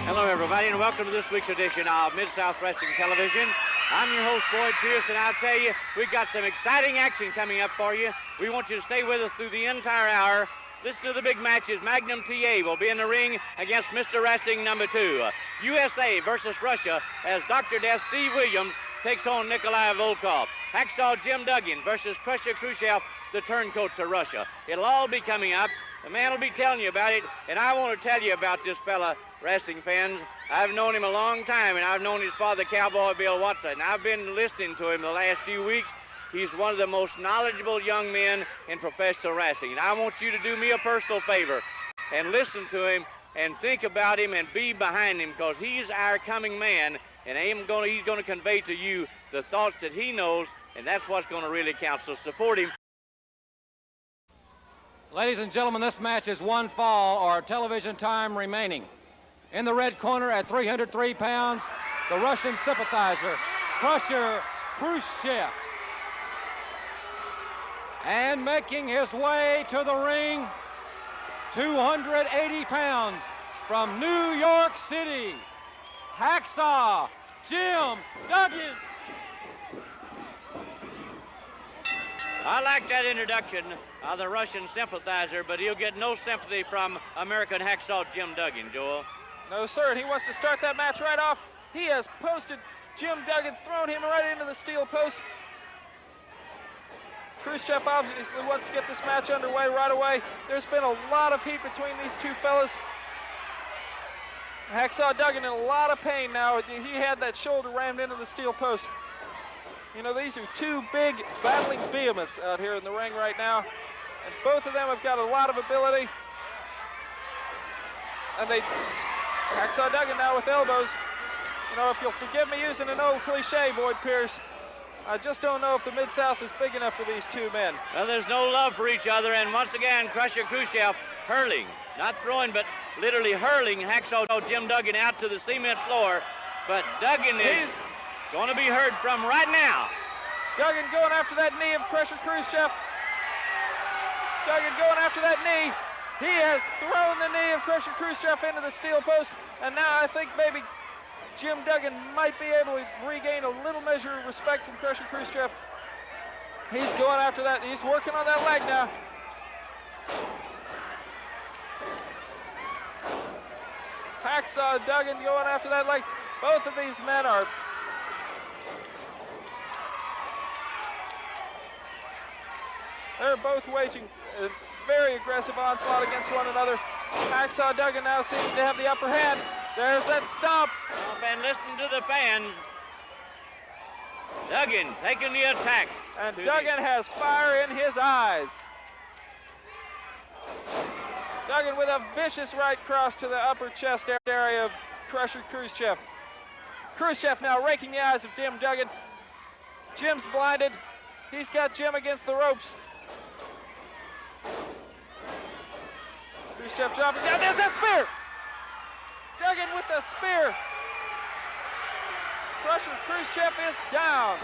Hello, everybody, and welcome to this week's edition of Mid-South Wrestling Television. I'm your host, Boyd Pierce, and I'll tell you, we've got some exciting action coming up for you. We want you to stay with us through the entire hour. Listen to the big matches. Magnum TA will be in the ring against Mr. Wrestling number 2. USA versus Russia as Dr. Death Steve Williams takes on Nikolai Volkov. Hacksaw Jim Duggan versus Krusher Khrushchev, the turncoat to Russia. It'll all be coming up. The man will be telling you about it, and I want to tell you about this fella, wrestling fans. I've known him a long time, and I've known his father, Cowboy Bill Watson. I've been listening to him the last few weeks. He's one of the most knowledgeable young men in professional wrestling. And I want you to do me a personal favor and listen to him and think about him and be behind him, because he's our coming man, and he's going to convey to you the thoughts that he knows, and that's what's going to really count. So support him. Ladies and gentlemen, this match is one fall or television time remaining. In the red corner at 303 pounds, the Russian sympathizer, Krusher Khrushchev. And making his way to the ring, 280 pounds from New York City, Hacksaw Jim Duggan. I like that introduction of the Russian sympathizer, but he'll get no sympathy from American Hacksaw Jim Duggan, Joel. No, sir, and he wants to start that match right off. He has posted Jim Duggan, thrown him right into the steel post. Khrushchev obviously wants to get this match underway right away. There's been a lot of heat between these two fellas. Hacksaw Duggan in a lot of pain now. He had that shoulder rammed into the steel post. You know, these are two big battling behemoths out here in the ring right now. And both of them have got a lot of ability. And Hacksaw Duggan now with elbows. You know, if you'll forgive me using an old cliche, Boyd Pierce, I just don't know if the Mid-South is big enough for these two men. Well, there's no love for each other, and once again, Krusher Khrushchev hurling, not throwing, but literally hurling Hacksaw Jim Duggan out to the cement floor. But Duggan is going to be heard from right now. Duggan going after that knee of Krusher Khrushchev. Duggan going after that knee. He has thrown the knee of Krusher Khrushchev into the steel post, and now I think maybe Jim Duggan might be able to regain a little measure of respect from Krusher Khrushchev. He's going after that. He's working on that leg now. Hacksaw Duggan going after that leg. Both of these men are they're both waging a very aggressive onslaught against one another. Hacksaw Duggan now seeming to have the upper hand. There's that stomp. And listen to the fans. Duggan taking the attack. And Duggan has fire in his eyes. Duggan with a vicious right cross to the upper chest area of Krusher Khrushchev. Khrushchev now raking the eyes of Jim Duggan. Jim's blinded. He's got Jim against the ropes. Khrushchev dropping down. There's that spear. Duggan with the spear. Krusher Khrushchev is down.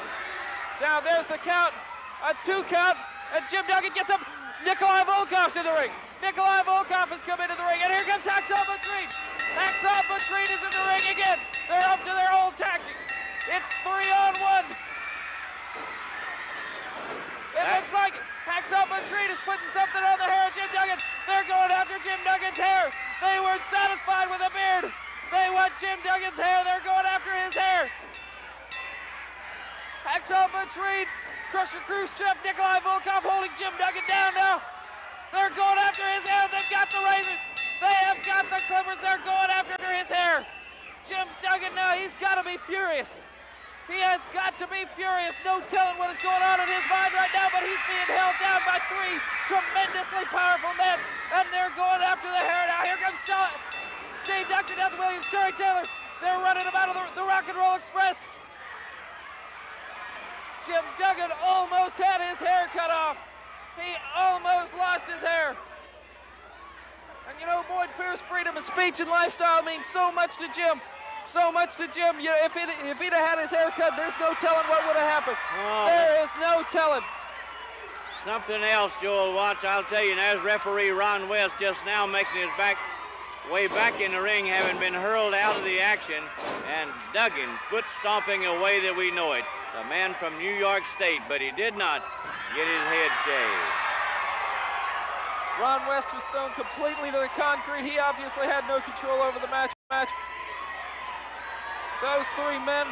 Down, there's the count. A 2 count, and Jim Duggan gets up. Nikolai Volkov's in the ring. Nikolai Volkov has come into the ring, and here comes Hacksaw Duggan. Hacksaw Duggan is in the ring again. They're up to their old tactics. It's 3-on-1. It looks like Hacksaw Duggan is putting something on the hair of Jim Duggan. They're going after Jim Duggan's hair. They weren't satisfied with a beard. They want Jim Duggan's hair. They're going after his hair. Hacksaw Duggan, Krusher Khrushchev, Nikolai Volkov holding Jim Duggan down now. They're going after his hair. They've got the razors. They have got the clippers. They're going after his hair. Jim Duggan now, he's got to be furious. He has got to be furious. No telling what is going on in his mind right now, but he's being held down by 3 tremendously powerful men, and they're going after the hair now. Here comes Steve, Dr. Death Williams, Terry Taylor. They're running him out of the Rock and Roll Express. Jim Duggan almost had his hair cut off. He almost lost his hair. And you know, Boyd Pierce, freedom of speech and lifestyle means so much to Jim. So much to Jim. You know, if he'd have had his hair cut, there's no telling what would have happened. Oh. There is no telling. Something else, Joel, watch. I'll tell you, and there's referee Ron West just now making his back way back in the ring, having been hurled out of the action, and Duggan foot stomping away that we know it. The man from New York State, but he did not get his head shaved. Ron West was thrown completely to the concrete. He obviously had no control over the match. Those three men